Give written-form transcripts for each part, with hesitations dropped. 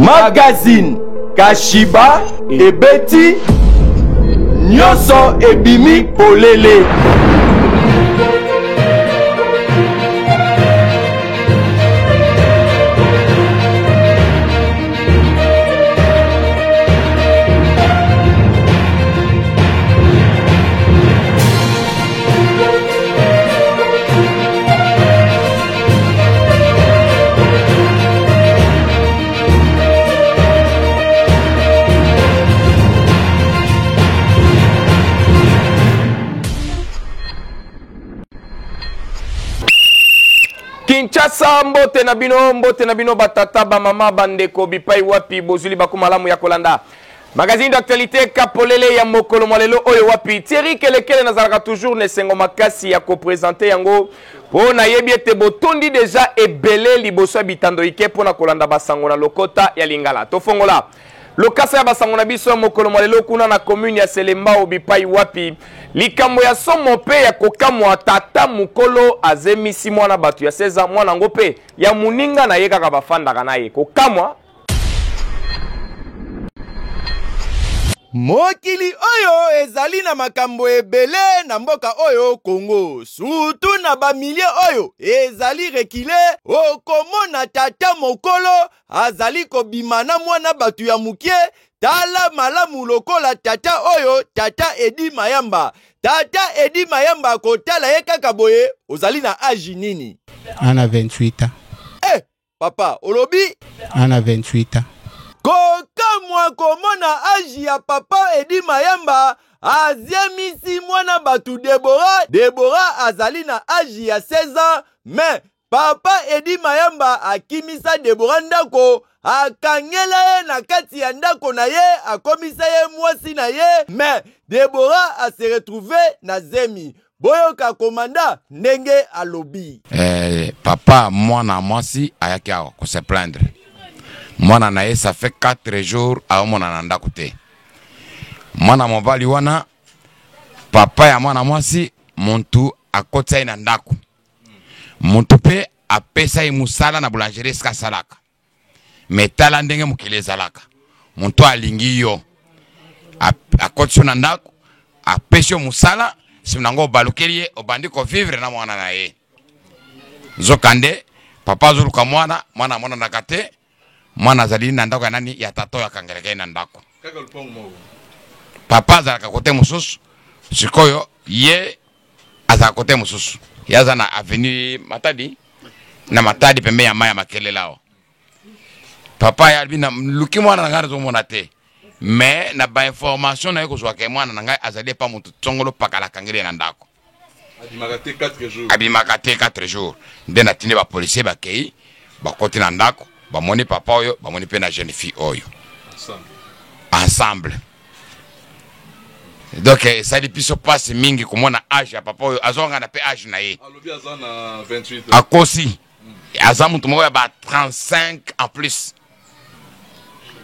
Magazine Kashiba ebeti Nyoso ebimi polele. Kinshasa mbote na bino batata ba mama bandeko bipai wapi bozuli bakumalamu ya kolanda. Magazine d'actualité Kapolele ya mokolo mwalelo oyo wapi Thierry Kelekele nazalaka toujours ne sengo makasi ya ko présenter yango po na yebi ete botondi déjà ebele liboso bitando ike pona kolanda basango na lokota ya Lingala. Tofongola lokasa ya basango na biso mokolo mwalelo kuna na commune ya Selemba obipai wapi likambo ya somo pe ya kokamwa tata mukolo azemisi mwana batu ya 16 ans mwana ngope ya muninga na yeka ka bafanda na ye kokamwa mokili oyo ezali na makambo ebele na mboka oyo Congo surtout na bamilie oyo ezali rekile okomona tata mokolo azali kobimana mwana batu ya mukie tala malamu lokola tata oyo tata Edi Mayamba. Tata Edi Mayamba kotala ye kaka boye ozali na âge nini? Ana 28 ans. Papa olobi? Ana 28 ans. Kokamwa komona âge ya papa Edi Mayamba aziemisi mwana batu Deborah azali na âge ya 16 ans mais papa Edi Mayamba akimisa Deborah ndako akangela ye na kati ya ndako na ye akomisa ye mwasi na ye mais Deborah a se retrouvé na zemi boyoka komanda ndenge alobi papa mwana mwasi ayaki awa ko se plaindre mwana na ye ça fait 4 jours a mwana na ndako te mwana mobali wana papa ya mwana mwasi muntu akotsa na ndako muntu pe apesa ye musala na boulangerie ska salaka metala ndenge mukile zalaka muntu alingi yo akotsa na ndako apesho musala simunango balukeliye obandi ko vivre na mwana na ye zokande papa zuluka mwana nakate mwana zali na ndako ya nani ya tato ya kangeleke na ndako papa zalaka kote mususu sikoyo ye azaka kote mususu yaza na avenue Matadi pembe ya maya makele lao papa ya bina luki mwana ngara zo mona te mais na ba information na yeko zwa ke mwana ngai azali pa mutu tsongolo pakala kangele na ndako abimaka te 4 jours ndena tine ba policier ba kei ba koti na ndako ba moni papa oyo ba moni pe na jeune fille oyo ensemble donc ça depuis se passe mingi komona âge ya papa oyo azonga na pe âge na ye alobi azana 28 ans akosi azamu tumo ya ba 35 en plus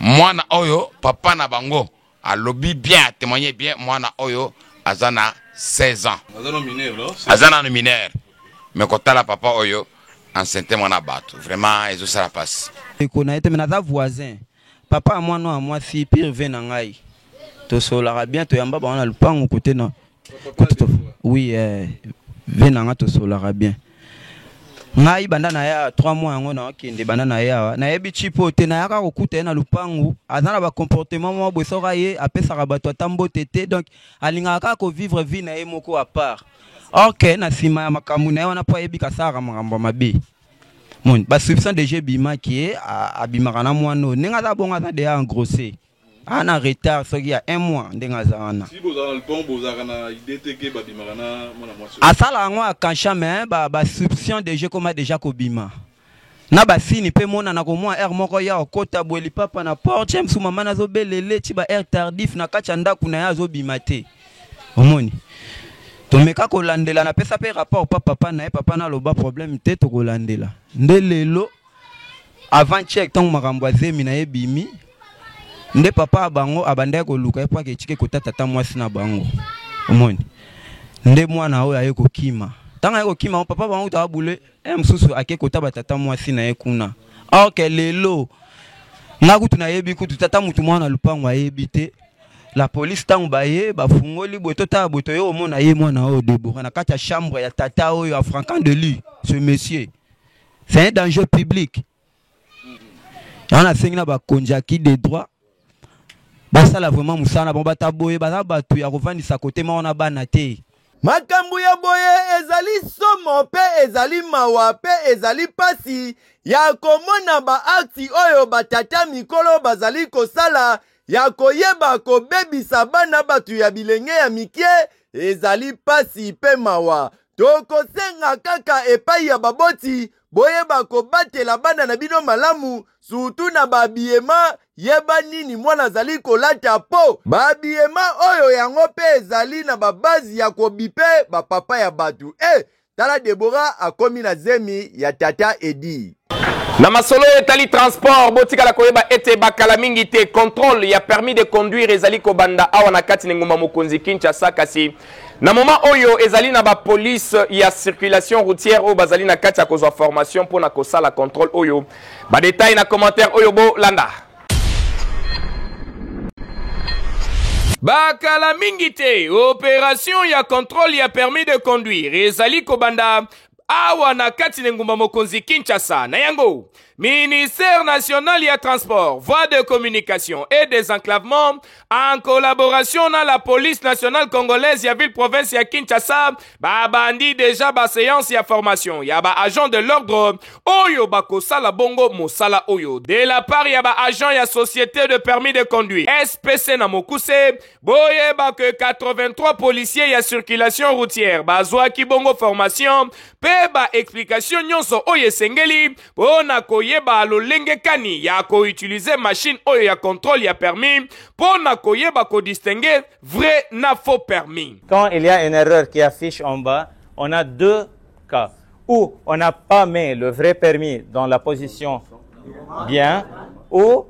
mwana oyo papa na bango alobi bien témoigner bien mwana oyo azana 16 ans azana no mineur mais kotala papa oyo enceinte mwana bato vraiment ezo sala passe ekona ete menaza voisin papa mwana wa mwasi pire vena ngai to solara bien to yamba ba na lupango côté na côté to oui vena nga to solara bien ngai banda na ya 3 mois yango na kende banda na ya na yebi chipo te na yaka kokuta na lupango azana ba comportement mo bosoka ye apesa bato atambo tete donc alingaka ko vivre vie na ye moko à part OK na sima ya makamu na wana po yebi kasara makambo mabe mon ba substance de jebima qui abimaka na mwana ninga za bonga za de engrossé ana retard soki ya 1 mois ndenga zana si bozana le bon bozaka na idée ke babimaka na mwana mwasi asala ngo akansha mais ba substance de jeu comme déjà kobima na ba sini pe mona na ko mwa air moko ya okota bweli papa na porte msu mama na zo belele ti ba air tardif na kacha ndaku na ya zo bima te omoni tomeka kolandela na pesa pe rapport papa na papa na loba problème te to kolandela ndelelo avant check tant makambo azemi na ebimi nde papa bango abandaya koluka epa ke chike kotata tata mwasi na bango omoni nde mwana oyo ayeko kima tanga ayeko kima papa bango ta bule msusu ake kota batata mwasi na ekuna ok lelo nga kutu na yebi kutu tata mutu mwana lupango ayebi te la police tango baye bafungoli boto ta boto yo mona ye mwana o Deborah na kati ya chambre ya tata oyo afrancan de lui ce monsieur c'est un danger public on a fait ba konjaki des droits basala vraiment musana bon bata boye bata batu ya kovandisa côté ma ona bana te makambu ya boye ezali somo pe ezali mawa pe ezali pasi ya komona ba akti oyo batata mikolo bazali kosala ya koyeba kobebisa bana batu ya bilenge ya mikie ezali pasi pe mawa tokosenga kaka epai ya baboti boyeba kobatela bana na bino malamu surtout na babiema yeba nini mwana zali kolata po babiema oyo yango pe ezali na babazi ya kobipe bapapa ya batu tala Deborah akomi na zemi ya tata Edi na masolo etali transport botika la koyeba ete bakala mingi te contrôle ya permis de conduire ezali kobanda awa na kati nguma mokonzi Kinshasa kasi na moment oyo ezali na ba police ya circulation routière o bazali na kati ya kozwa formation pour na kosala contrôle oyo ba détail na commentaire oyo bo landa bakala mingi te opération ya contrôle ya permis de conduire ezali kobanda awa na kati ngumba mokonzi Kinshasa na yango Ministère national ya transport, voies de communication et désenclavement en collaboration na la police nationale congolaise ya ville province ya Kinshasa bandi déjà ba séance ya formation ya ba agent de l'ordre oyo bakosala bongo mosala oyo de la part ya ba agent ya société de permis de conduire SPC na mokuse boye ba que 83 policiers ya circulation routière bazwa ki bongo formation pe ba explication nyonso oyo sengeli pona koyeba lolenge kani ya ko utiliser machine oyo ya contrôle ya permis pona koyeba ko distinguer vrai na faux permis. Quand il y a une erreur qui affiche en bas, on a deux cas où on n'a pas mis le vrai permis dans la position bien ou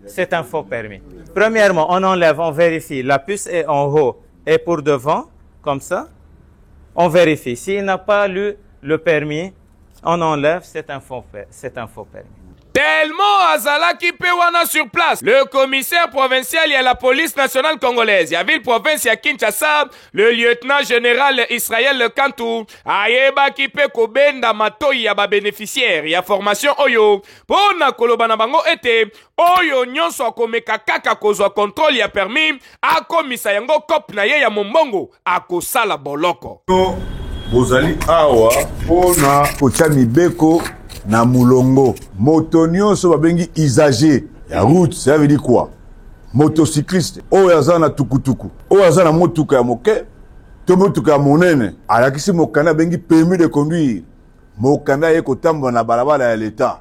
c'est un faux permis. Premièrement, on enlève, on vérifie, la puce est en haut et pour devant, comme ça. On vérifie. S'il n'a pas lu le permis, on enlève, c'est un faux permis. Tellement azalaki pe wana sur place, le commissaire provincial et la police nationale congolaise, ya ville province ya Kinshasa, le lieutenant général Israël Kantou, ayeba ki pe kobenda matoi ya ba bénéficiaire ya formation oyo, pona koloba na bango ete, oyo nyonso akomeka kaka kozwa contrôle ya permis, akomisa yango kop na ye ya mombongo, akosala boloko. Bozali awa pona kotia mibeko na mulongo moto nyonso babengi usager ya route ça veut dire quoi motocycliste oyo aza na tukutuku oyo aza na motuka ya moke to motuka ya monene alakisi mokanda bengi permis de conduire mokanda ye kotambola na balabala ya l'État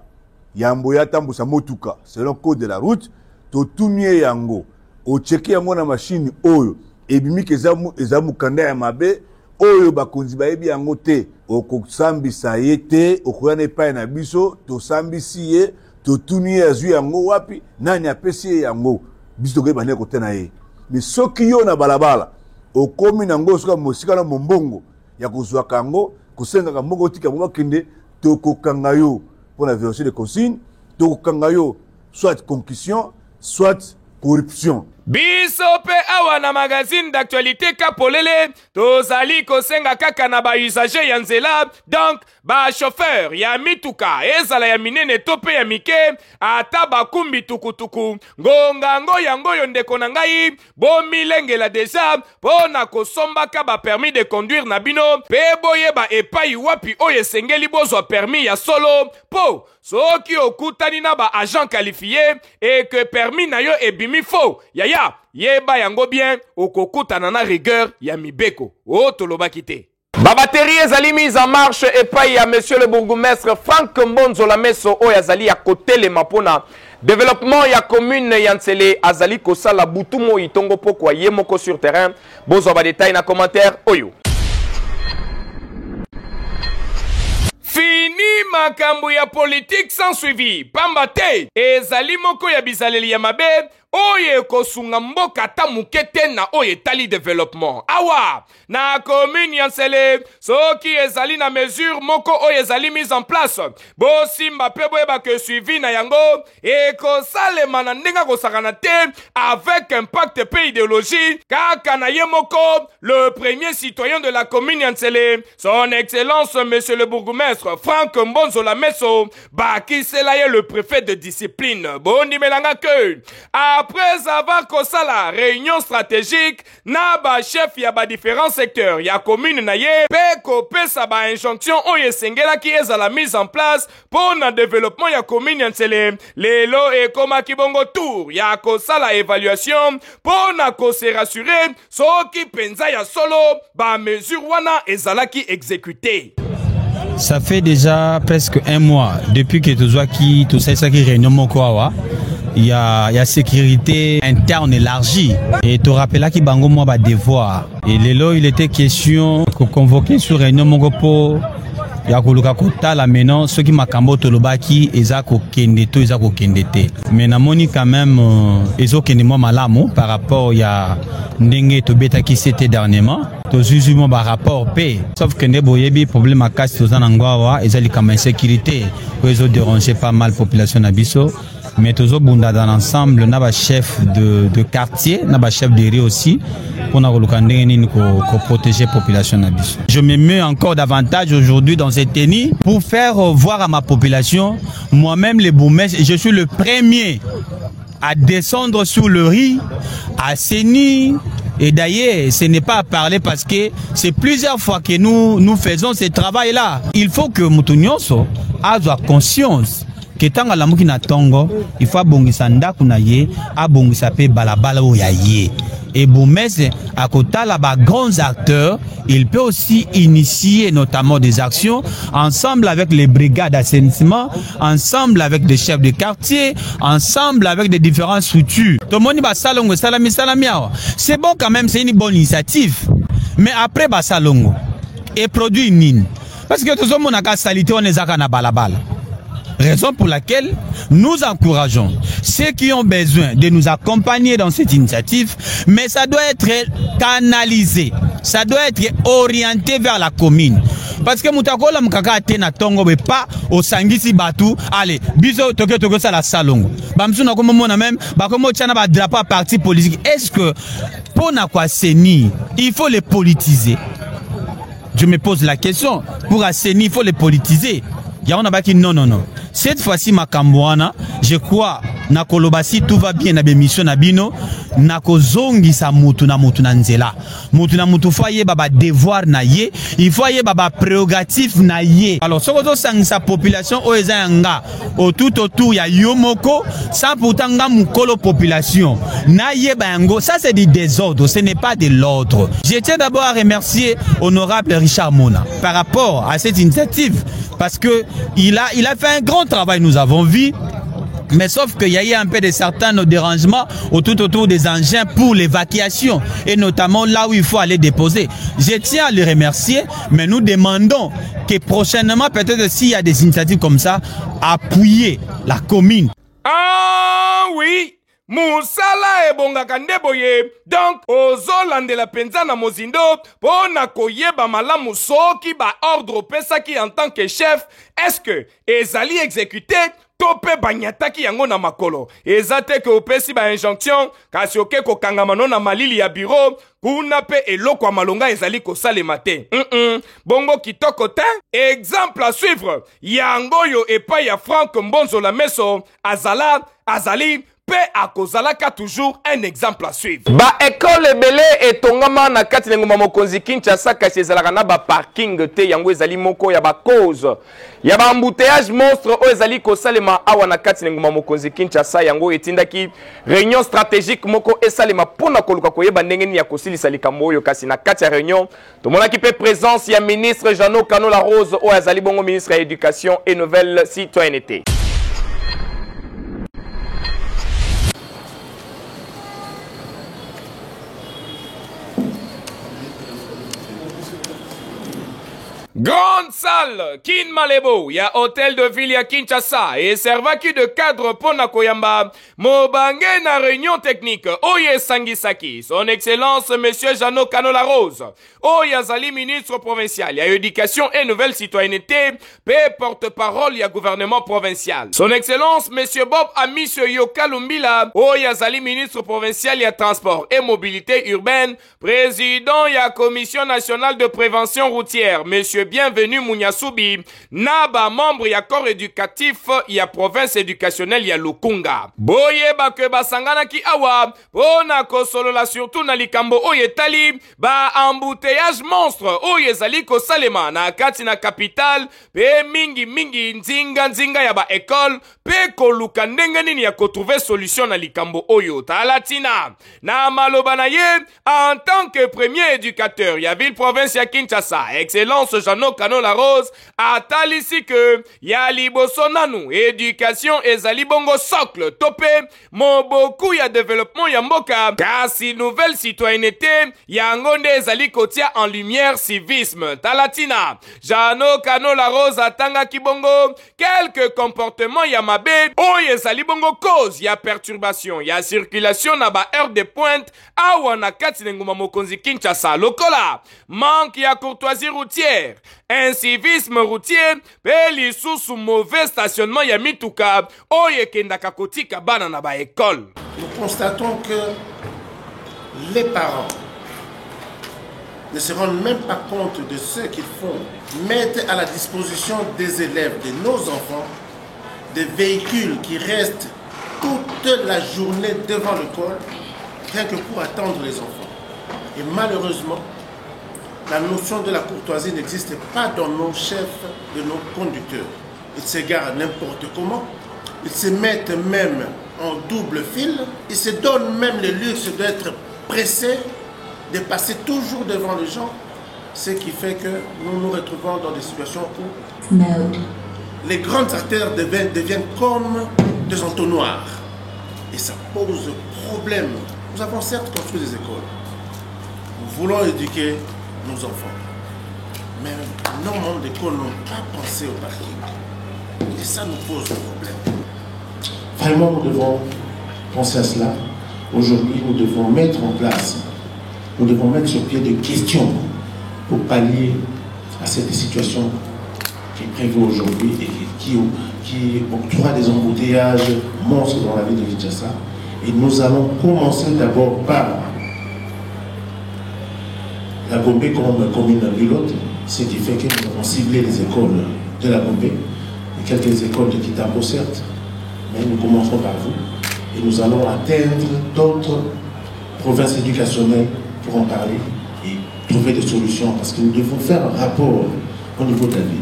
yambo ya tambusa motuka selon code de la route to tunie yango o cheki yango na machine oyo ebimiki eza mokanda ya mabe oyo bakonzi bayebi yango te okosambisa ye te okoyana epai na biso tosambisi ye totuni ye azwi yango wapi nani apesi ye yango biso tokoyeba nde kote na ye me soki yo na balabala okomi nango soka mosika na mombongo ya kozwaka yango kosengaka mbongo otika yango bakende tokokanga yo mpona violation de consigne tokokanga yo soit concussion soit corruption. Biso pe awa na magazine d'actualité Kapolele tozali kosenga kaka na ba usager ya nzela donc ba chauffeur ya mituka ezala ya minene to pe ya mike ata bakumbi tukutuku ngongango yango yo ndeko na ngai bomilengela deja pona kosombaka ba permis de conduire na bino pe boyeba epai wapi oyo esengeli bozwa permis ya solo po soki okutani na ba agent qualifié et que permis na yo ebimi faux yaya yeba yango bien okokutana na rigueur ya mibeko tolobaki te. Ba batterie ezali mise en marche epai ya monsieur le bourgmestre Franck Mbonzo la meso oyo azali ya kotelema mpona développement ya commune ya Ntsele azali kosala butumo itongo pokwa ye moko sur terrain bozwa ba détail na commentaire oyo. Fini makambo ya politique sans suivi. Pamba te ezali moko ya bizaleli ya mabe oyo ekosunga mboka ata moke te na oyo etali développement. Awa na commune ya Nsele soki ezali na mesure moko oyo ezali mise en place bosimba pe boyeba ke suivi na yango ekosalema na ndenge kosakana te avec impact pe idéologie kaka na ye moko le premier citoyen de la commune ya Nsele son excellence monsieur le bourgmestre Franck Mbonzola Meso bakisela ye le préfet de discipline bondimelanga ke après avoir kosala réunion stratégique na ba chef ya ba différents secteurs ya commune na ye pe kopesa ba injonction oyo esengelaki ezala mise en place pour na développement ya commune ya Nsele lelo ekomaki bongo tour ya kosala évaluation pour na kose rassurer soki penza ya solo ba mesure wana ezalaki exécuté. Ça fait déjà presque un mois depuis que tout ça qui réunion Mokoawa. Il y a sécurité interne élargie. Et tu rappelles qu'il bango moi ba devoir. Et lelo il était question de convoquer sur réunion Mokopo. Il y a koluka kota la maintenant ceux qui makambo tolobaki ezako kendeto ezako kendete. Mais namoni quand même ezokende moi malamu par rapport ya ndenge to beta qui c'était dernièrement. To jugement ba rapport P. Sauf que neboyebi problème à casse tozana ngwawa ezali comme insécurité. Ezo déranger pas mal population na biso. Mais toujours bunda dans l'ensemble, n'a pas chef de quartier, n'a pas chef de rue aussi, pour protéger la population. Je me mets encore davantage aujourd'hui dans cette tenue pour faire voir à ma population, moi-même les bourgmestres, je suis le premier à descendre sur le riz, à Séni. Et d'ailleurs, ce n'est pas à parler parce que c'est plusieurs fois que nous faisons ce travail-là. Il faut que Moutounioso ait conscience. Ketanga la muki na tongo, il faut bongisa ndaku na ye, abongisa pe balabala o ya ye. Et Boumès, à côté là bas grands acteurs, il peut aussi initier notamment des actions ensemble avec les brigades d'assainissement, ensemble avec des chefs de quartier, ensemble avec des différentes structures. Tout le monde va salongo salami. C'est bon quand même, c'est une bonne initiative. Mais après ba salongo et produit nine. Parce que tout le monde a qu'à salité on est à na balabala. Raison pour laquelle nous encourageons ceux qui ont besoin de nous accompagner dans cette initiative, mais ça doit être canalisé, ça doit être orienté vers la commune. Parce que Moutakola Mkaka Atena Tongo mais pas au Sangisi Batou, allez, biso toke ça la salongo. Bamsou na comme mona même, ba comme tchana ba drapeau à parti politique. Est-ce que pour na quoi Séni, il faut les politiser? Je me pose la question, pour Séni, il faut les politiser. Non. Cette fois-ci, Makambouana, je crois, Nakolobasi, tout va bien, na bémission na bino, Nakozongi sa mutu na nzela. Mutu na mutu foye baba devoir na ye, il faut ye baba prérogatif na ye. Alors, ce que sang sa population, oezanga, autour ya yomoko, sans pourtant nga mukolo population. Na ye bango, ça c'est du désordre, ce n'est pas de l'ordre. Je tiens d'abord à remercier honorable Richard Mona par rapport à cette initiative. Parce que il a fait un grand travail, nous avons vu. Mais sauf qu'il y a eu un peu de certains dérangements autour des engins pour l'évacuation. Et notamment là où il faut aller déposer. Je tiens à le remercier, mais nous demandons que prochainement, peut-être s'il y a des initiatives comme ça, appuyer la commune. Ah oui! Musala ebongaka ndeboye donc ozolandela penza na mozindo pona koyeba malamu soki ba ordre pesaki en tant que chef est-ce que ezali exécuté tope banyataki yango na makolo ezate ke opesi ba injonction kasi oke kokangama na malili ya bureau kuna pe eloko ya malonga ezali kosalema te bongo kitoko te exemple à suivre yango yo epai ya Franck Mbonzola Meso azali pe akozalaka toujours un exemple à suivre. Ba école ebele etongama na kati na ngoma mokonzi Kinshasa kasi ezalaka na ba parking te yango ezali moko ya ba cause ya ba embouteillage monstre o ezali kosalema awa na kati na ngoma mokonzi Kinshasa yango etindaki réunion stratégique moko esalema pona koluka koyeba ndenge ni ya kosilisa likambo oyo kasi na kati ya réunion tomonaki pe présence ya ministre Jeannot Kanola Rose o ezali bongo ministre ya éducation et nouvelle citoyenneté. Grande salle, Kin Malebo, ya hôtel de ville ya Kinshasa, et servaki de cadre pona koyamba, mobange na réunion technique, oye sangisaki, son excellence monsieur Jeannot Kanola Rose, oye zali ministre provincial, ya éducation et nouvelle citoyenneté, pe porte-parole ya gouvernement provincial. Son excellence monsieur Bob Amisio Yoka Lumbila, oye zali ministre provincial ya transport et mobilité urbaine, président ya commission nationale de prévention routière, monsieur Bienvenue Munyasubi, naba membre ya corps éducatif ya province éducationnelle ya Lukunga. Boye bake basangana ki awa, pona kosolola surtout na likambo oye tali, ba embouteillage monstre oye zali ko salema na kati na capitale, pe mingi nzinga ya ba école, pe koluka ndenge nini ya kotrouver solution na likambo oyo. Talatina, na maloba na ye, en tant que premier éducateur ya ville province ya Kinshasa, excellence Jeannot Kanola Rose, atalisi que ya liboso nanu, éducation ezali bongo socle, topé, moboku ya développement ya mboka, kasi nouvelle citoyenneté, ya ngonde ezali kotia en lumière civisme. Talatina, Jeannot Kanola Rose atanga kibongo, quelques comportements ya mabe, oye ezali bongo cause ya perturbation, ya circulation na ba heure de pointe, awa na kati nguma mokonzi Kinshasa, lokola, manque ya courtoisie routière, incivisme routier, pe lisusu mauvais stationnement ya mituka, oye kendaka kotika bana na ba école. Nous constatons que les parents ne se rendent même pas compte de ce qu'ils font, mettent à la disposition des élèves, de nos enfants, des véhicules qui restent toute la journée devant l'école, rien que pour attendre les enfants. Et malheureusement, la notion de la courtoisie n'existe pas dans nos chefs, de nos conducteurs. Ils s'égarent n'importe comment, ils se mettent même en double fil, ils se donnent même le luxe d'être pressés, de passer toujours devant les gens, ce qui fait que nous nous retrouvons dans des situations où les grandes artères deviennent comme des entonnoirs. Et ça pose problème. Nous avons certes construit des écoles. Nous voulons éduquer nos enfants. Mais nos membres d'école n'ont pas pensé au parking. Et ça nous pose un problème. Vraiment, nous devons penser à cela. Aujourd'hui, nous devons mettre en place, nous devons mettre sur pied des questions pour pallier à cette situation qui prévaut aujourd'hui et qui octroie des embouteillages monstres dans la ville de Kinshasa. Et nous allons commencer d'abord par la Gombe comme commune pilote, ce qui fait que nous avons ciblé les écoles de la Gombe et quelques écoles de Kitambo certes, mais nous commencerons par vous et nous allons atteindre d'autres provinces éducationnelles pour en parler et trouver des solutions parce que nous devons faire un rapport au niveau de la ville.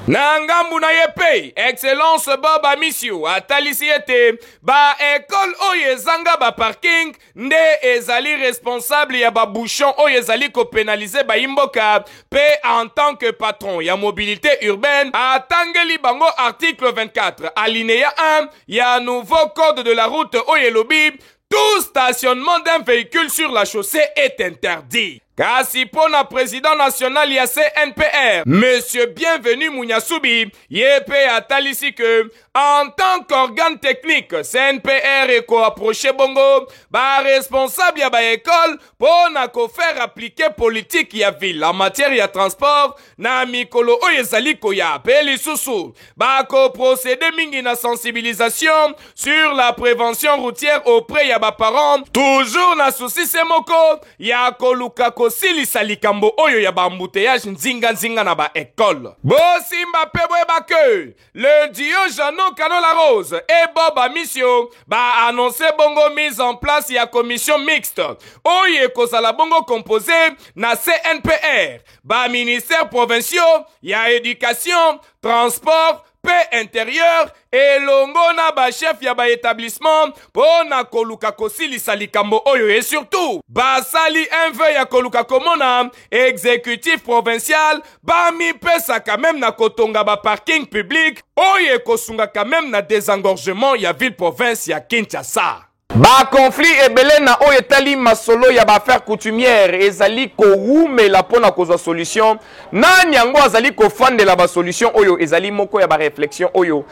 Nangambu na yepe, excellence Bob Amisio, atalisi ete, ba école oye zanga ba parking, nde ezali responsable ya ba bouchon oye ezali ko pénaliser ba imboka, pe en tant que patron ya mobilité urbaine, atangeli bango article 24, alinéa 1, ya nouveau code de la route oye lobi, tout stationnement d'un véhicule sur la chaussée est interdit. Kasi pona président national ya CNPR, monsieur Bienvenu Munyasubi, yepe atalisi que, en tant qu'organe technique, CNPR et co-approché bongo, ba responsable ya ba école, pona ko faire appliquer politique ya ville en matière ya transport, na mikolo oyezali koya, pe lisusu, ba ko procéder mingi na sensibilisation sur la prévention routière auprès ya ba parents, toujours na souci semoko, ya koluka ko silisa likambo oyo ya ba embouteillage nzinga na ba école. Bosimba pebwe bake, le duo Jeannot Kanola Rose et Bob Amisio ba annoncé bongo mise en place ya commission mixte oye kozala bongo composé na CNPR, ba ministère provinciaux ya éducation, transport, paix intérieure et longona ba chef ya ba établissement pona koluka kosilisa likambo oyo et surtout basali enve ya koluka komona exécutif provincial ba mi pesa quand même na kotonga ba parking public oye kosunga quand même na désengorgement ya ville province ya Kinshasa. Ba conflit ebele na oyo etali masolo ya ba affaire coutumière ezali ko wumela pona kozwa solution nani yango azali ko fandela ba solution oyo ezali moko ya ba réflexion oyo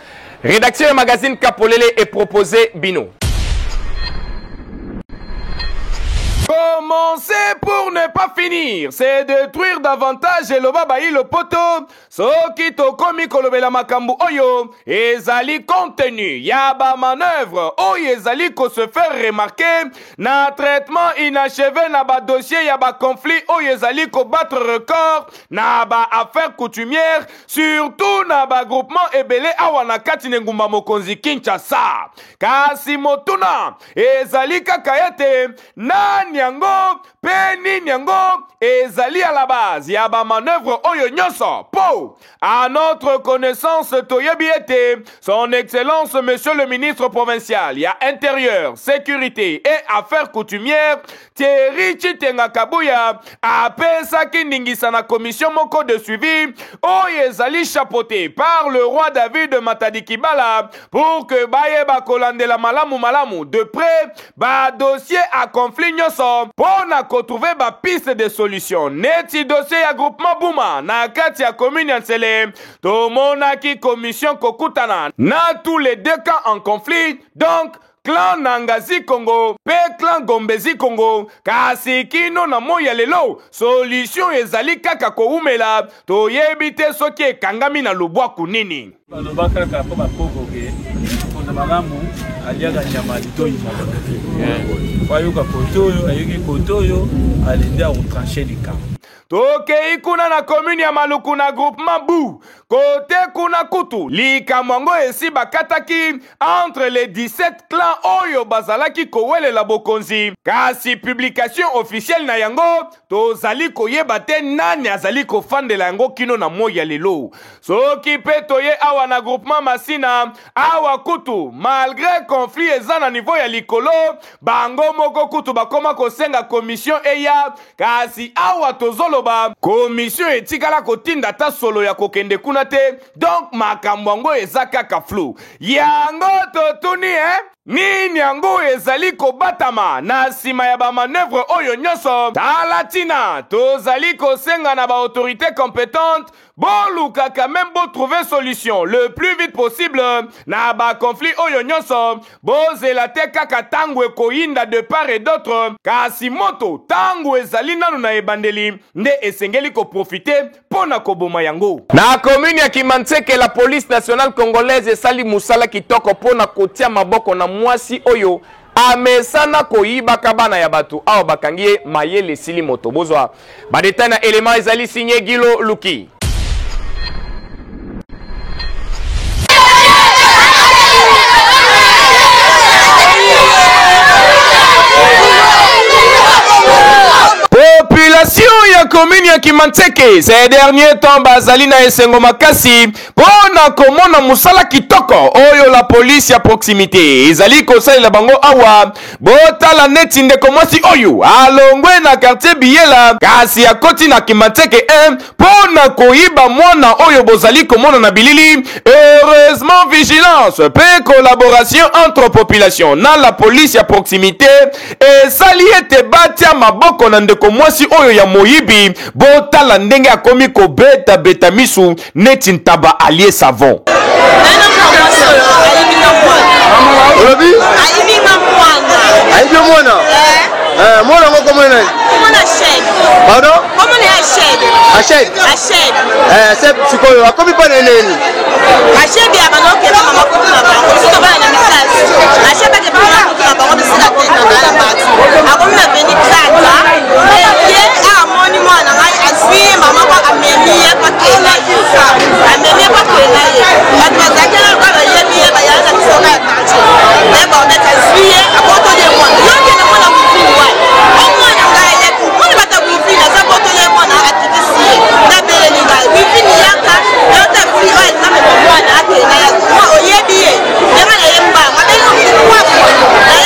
rédaction ya magazine Kapolele est proposé bino. Commencer pour ne pas finir, c'est détruire davantage et le babaï le poteau. Soki to komi kolobela makambu oyo, ezali contenu, yaba manœuvre, oyo ezali ko se faire remarquer, na traitement inachevé na ba dossier yaba conflit, oyo ezali ko battre record, na ba affaire coutumière, surtout na ba groupement ebele awana kati ngumba mokonzi Kinshasa. Kasi motuna, ezali kakayete, nani yango peni nyango ezali à la base ya ba manœuvre oyo nyoso po à notre connaissance toyebi ete son excellence monsieur le ministre provincial ya intérieur sécurité et affaires coutumières Thierry Chitenga Kabuya apesaki ningisa na commission moko de suivi oyo ezali chapeauté par le roi David Matadi Kibala pour que baye bakolandela malamu de près ba dossier à conflit nyoso pona trouver ba piste de solution neti dossier ya groupement Bouma na kati ya commune ya Nsele to monaki commission kokutana na tous les deux cas en conflit donc clan Nangazi Congo pe clan Gombezi Congo kasi kino na moya lelo solution ezali kaka ko umela to yebite soki ekangami na lobwaku nini balobaka kaka po bapokoke mpona malamu aliaka nyama litoyima wayoka koto oyo ayoki koto oyo alende akotranche likama tokei kuna na commune ya Maluku na groupement Bu kote kuna kutu likamwango esi bakataki entre les 17 clans oyo bazalaki kowelela bokonzi kasi publication officielle na yango tozali koyeba te nani azali kofandela yango kino na moya lelo soki pe toye awa na groupement Masina awa kutu malgré conflit eza na niveau ya likolo bango moko kutu bakoma kosenga commission eya kasi awa tozolo commission etikala kotinda ta solo ya kokende kuna te donc makambo yango eza kaka flou yango totuni nini yango ezali kobatama na nsima ya ba manœuvre oyo nyonso talatina tozali kosenga na ba autorité compétente boluka quand même bo trouver solution le plus vite possible na ba conflit oyo nyonso bozela te kaka tango ekoyinda de part et d'autre kasi moto tango ezali nanu na ebandeli nde esengeli ko profiter pona koboma yango na commune ya Kimantseke la police nationale congolaise esali musala kitoko pona kotia maboko na mwasi oyo amesana koyibaka bana ya batu awa bakangie mayele sili moto bozwa badeta na element ezali signé Gilo Luki. Population ya commune ya Kimantseke ces derniers temps bazali na esengo makasi pona komona musala kitoko oyo la police ya proximité ezali kosalela bango awa botala neti ndeko mwasi oyo alongwe na quartier Biyela kasi ya koti na Kimantseke 1 pona koyiba mwana oyo bozali komona na bilili heureusement vigilance pe collaboration entre population na la police ya proximité esali ete batia maboko na ndeko mwasi oyo ya moyibi botala ndenge akomi kobeta beta misu neti ntaba alie savon mwana ngo komona nani? Komona Shed. Pardon? Komona Shed. Shed. Shed. C'est sikoyo akomi pa nini? Shed ya banoke ba mama kutu na bango. Sito ba na misasi. Shed ba ke ba mama kutu na bango bisika tena na batu. Akomi na beni tsaka. Ye amoni mwana ngai aswi mama kwa amemia kwa kena yusa. Amemia kwa kena ye. Batu bazakela kwa ba yebi ba yaza tsoka ya tacho. Eba na taswiye akoto de mwana. Yoke na mwana kufuwa. Omwana ngai ye. Mwana bata kufina sa koto ye mwana akitisi. Na bele ni ngai. Wifini yaka. Yote fri oil na me mwana akena ya. Mwa oyebi ye. Ema na yemba. Mabelo kwa kwa.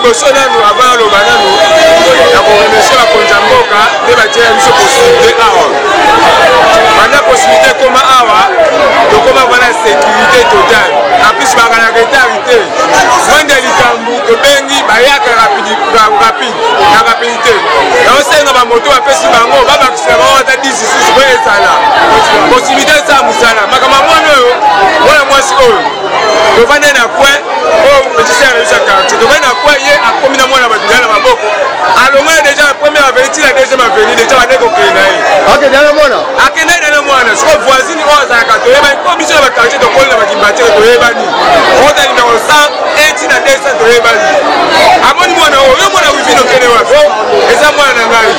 liboso nanu avant aloba nanu ya koremercie bakonzi ya mboka nde batiela biso possibilité awa banda possibilité koma awa tokoma wana sécurité totale en plus bakanaka etarité mwende likambo tobengi bayaka rapide na rapidité naosenga bamoto bapesi bango babakisela bango ata 10 lisusu po ezala possibilité eza mosala makambo mwana oyo mwana mwasi oyo tovande na kwe oyo médecin réussi à quartier tovande na kwe ye akomi na mwana badula na maboko alongwe déjà la première avenue ti la deuxième avenue déjà bande kokende na ye akende na mwana siko voisine oyo azalaka toyebani po biso na bakartier tokoli na bakimbatire toyebani ota numéro 100 eti na 200 toyebani amoni mwana oyo mwana wivino kende wapi eza mwana na ngai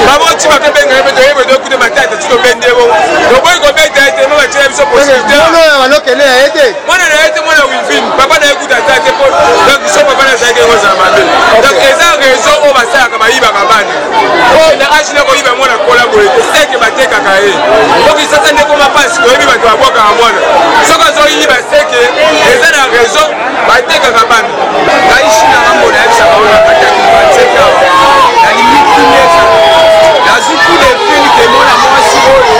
baboti bakebenga ye mpe toyebe tokude matata ti tobende bo toboyi kobeta ete mo batiela biso possibilité mwana na ye te mwana wivino papa na ye kuta aza te po donc so papa na azalaki yango ozala mabe donc eza raison oyo basalaka bayibaka bana oyo na age na koyiba mwana kola boye te seke batekaka ye donc sasa nde koma mpasi koyebi bato babwakaka mwana soki azoyiba seke eza na raison batekaka bana naishinaka mbona yebisaka oyo bakataki batseka na limiti mesa nazwi coup de fil ke mwana mwasi oyo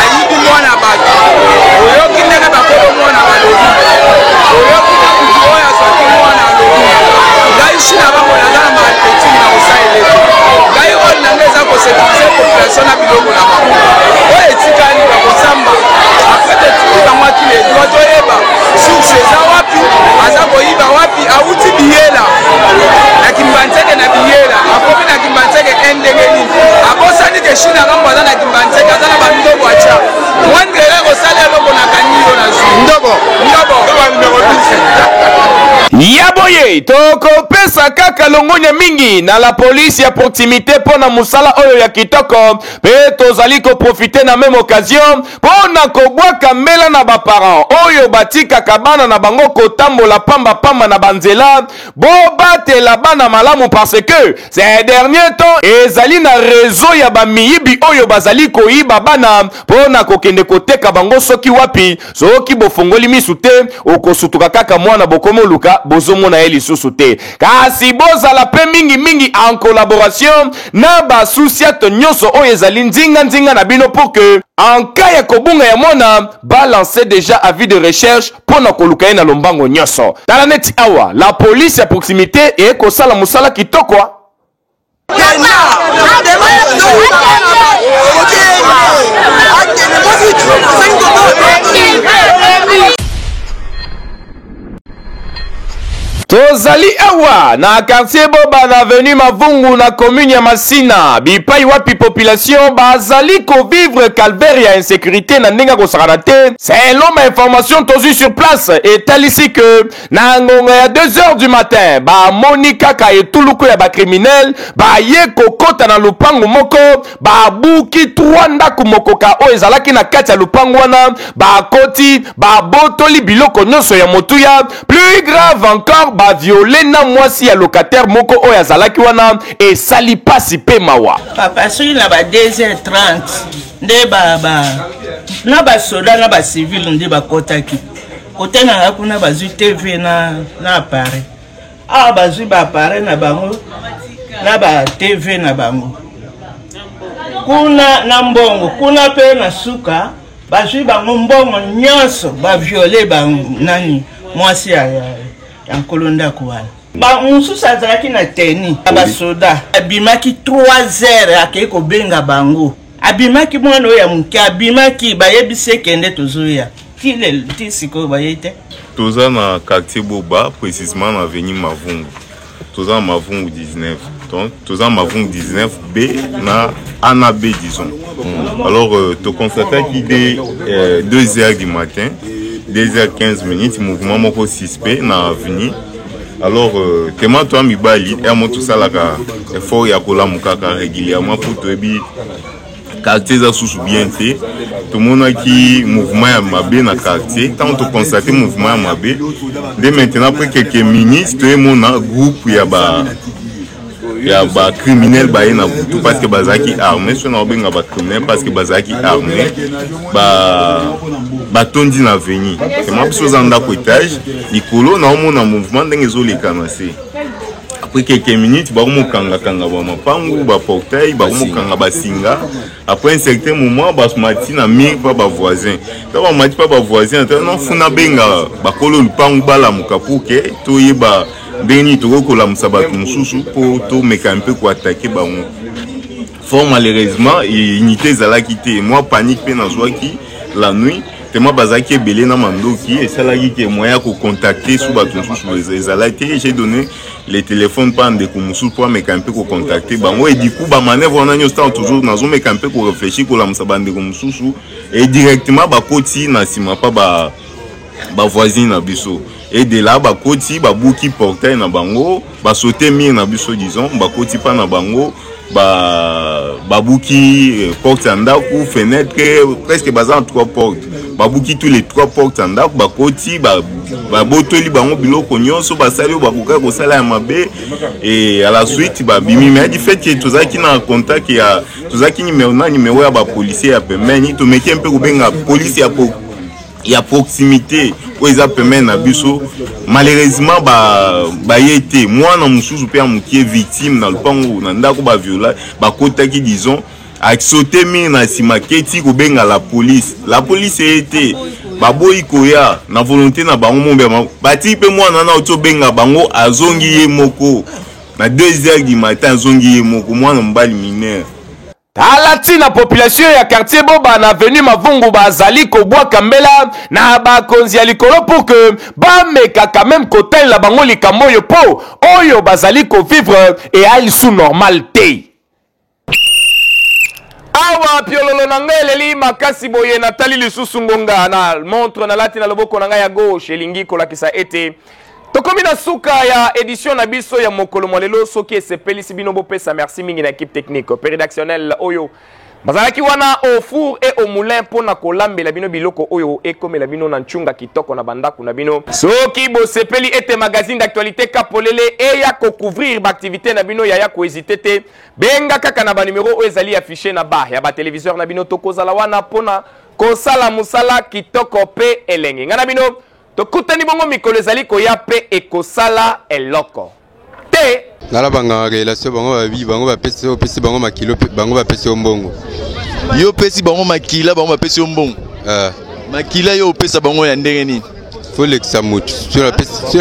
ayibi mwana bato oyoki ndenge bakolo mwana balobi oyoki na kutu oyo azwaki mwana alobi ngai shina bango naza na marketing na kosaleleki ngai oyo nanga eza kosekurize population na biloko na bango oyo etikali bakosamba apete tiki bango akile dro toyeba source eza wapi aza koyiba wapi awuti biyela na kimbanzeke na biyela akomi na kimbanzeke endenge nini abosani ke shina bango aza na kimbanzeke aza na bamiloko atya mwandrele kosala eloko na kanilo na zwi ndobo numero 10 yaboye tokopesa kaka longonya mingi na la polisi ya proximité pona musala oyo ya kitoko pe tozali koprofite na même occasion pona kobwaka mbela na baparent oyo batikaka bana na bango kotambola pamba na banzela bobatela bana malamu parce que ces derniers temps ezali na réseau ya bamiyibi oyo bazali koyiba bana pona kokende koteka bango soki wapi soki bofongoli misu te okosutuka kaka mwana bokomoluka bozomona ye lisusu te kasi bozala pe mingi en collaboration na basusiate nyonso oyo ezali nzinga na bino pour que en cas ya kobunga ya mwana balancer déjà avis de recherche pona koluka ye na lombango nyonso tala neti awa la police ya proximité ekosala mosala kitoko tozali awa na quartier boba na avenue Mavungu na commune ya Masina bipai wapi population bazali vivre calvaire ya insécurité na ndenge kosakana te selon ma information tozwi sur place etalisi que na ngonga ya 2h du matin bamoni kaka etuluku ya bacriminel baye kokota na lupangu moko babuki 3 ndaku mokoka oyo ezalaki na kati ya lupangu wana bakoti babotoli biloko nyonso ya motuya plus grave encore baviole na mwasi ya locataire moko oyo azalaki wana esali pasi pe mawa papa soki na ba 2h30 nde na basoda na bacivile nde bakotaki kote nanga kuna bazwi tv na appareil awa bazwi baappareil na bango na batv na bango kuna na mbongo kuna pe na suka bazwi bango mbongo nyonso baviole bango nani mwasi ya nkolo ndako wana mosusu azalaki na teni basoda abimaki 3h akei kobenga bango abimaki mwana oyo ya moke abimaki bayebisi ekende tozoya ti sikoyo baye te toza na quartier boba précisément na avenue Mavungu toza na Mavungu 19 donc toza na Mavungu 19 B na ana B disons alors to constataki dès 2h du matin 2h15 minutes mouvement moko 6P na avenue alors tema to mibali emo tout ça la effort ya kolamuka régulièrement pour toyebi quartier za susu bien fait tout monde qui mouvement ya mabe na quartier tant to constater mouvement ya mabe dès maintenant après quelques minutes to mona groupe ya ba criminel ba na tout parce que bazaki armé so na benga ba criminel parce que bazaki armé ba tondi na avenue c'est ma chose en étage likolo na mona mouvement ndenge zo les canasser après quelques minutes bakomokanga kanga bamapangu baportail bakomokanga basinga. Après un certain moment basmati na mire pa bavoisin ta bamati pa bavoisin ta non funa benga bakolo lupangu balamuka pour que toyeba ndeni tokokolamusa bato mosusu po tomeka mpe koatake bango. Fort malheureusement unité ezalaki te, moi panique mpe nazwaki la nuit tellement bazaki ebele na mandoki esalaki ke moyen ko contacter sous bato mosusu ezalaki. J'ai donné les téléphones pa ndeko mosusu po ameka mpe ko contacter bango et du coup ba manœuvre wana nyonso tant toujours nazomeka mpe ko réfléchir kolamusa bandeko mosusu et directement bakoti na nsima pa ba voisine na biso. Et de là bakoti babuki portail na bango basote mire na biso disons bakoti pa na bango babuki porte en ndako fenêtre presque baza en 3 portes babuki tous les 3 portes en ndako bakoti babotoli bango biloko nyonso basali bakoka kosala ya mabe et à la suite babimi mais du fait que tozaki na contact ya tozaki numéro ya ba policier ya pembeni tomeki un peu kobenga police ya proximité où ils appellent na biso malheureusement ba yete moi na mususu pe amukie victime na lupango na ndako ba viola ba kotaki disons a sauté mi na sima keti ko benga la police était ba boyi koya na volonté na bango mombe bati pe moi na auto benga bango azongi ye moko na 2h du matin azongi ye moko moi na mbali mineur. Talati na population ya quartier Boba na avenue Mavungu bazali kobwa kambela na bakonzi ya likolo pour que bameka quand même kotel la bango likambo yo po oyo bazali ko vivre et elle sous normalité. Awa piololo na ngeleli makasi boye na tali lisusu ngonga na montre na lati na loboko na ngai ya gauche elingi kolakisa ete tokomi na suka ya édition na biso ya mokolo molelo soki esepelisi bino bopesa merci mingi na équipe technique rédactionnelle oyo bazalaki wana au four et au moulin pona kolambela bino biloko oyo ekomela bino na nchunga kitoko na bandaku na bino soki bosepeli ete magazine d'actualité kapolele eya ko couvrir activité na bino ya ko hésiter te benga kaka na ba numéro oyo ezali affiché na ba ya ba téléviseur na bino tokozala wana pona kosala musala kitoko pe elenge ngana bino tokutani bongo mikolo ezali koya pe ekosala eloko te ngala banga relation bango babi bango bapesi opesi bango makilo bango bapesi ombongo yo pesi bango makila bango bapesi ombongo makila yo opesa bango ya ndenge nini folekisa mutu sur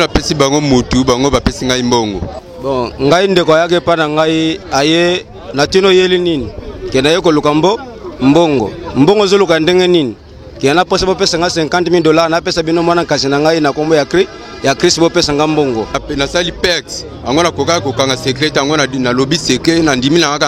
la pesi bango mutu bango bapesi ngai mbongo bon ngai ndeko yake pa na ngai aye natino yeli nini kena yeko lukambo mbongo zoluka ndenge nini kiana posa bopesa nga $50,000 na pesa bino mwana kasi na ngai na kombo ya Chris bopesa nga mbongo na sali pex angona koka kokanga secret angona na lobby secret na ndimi na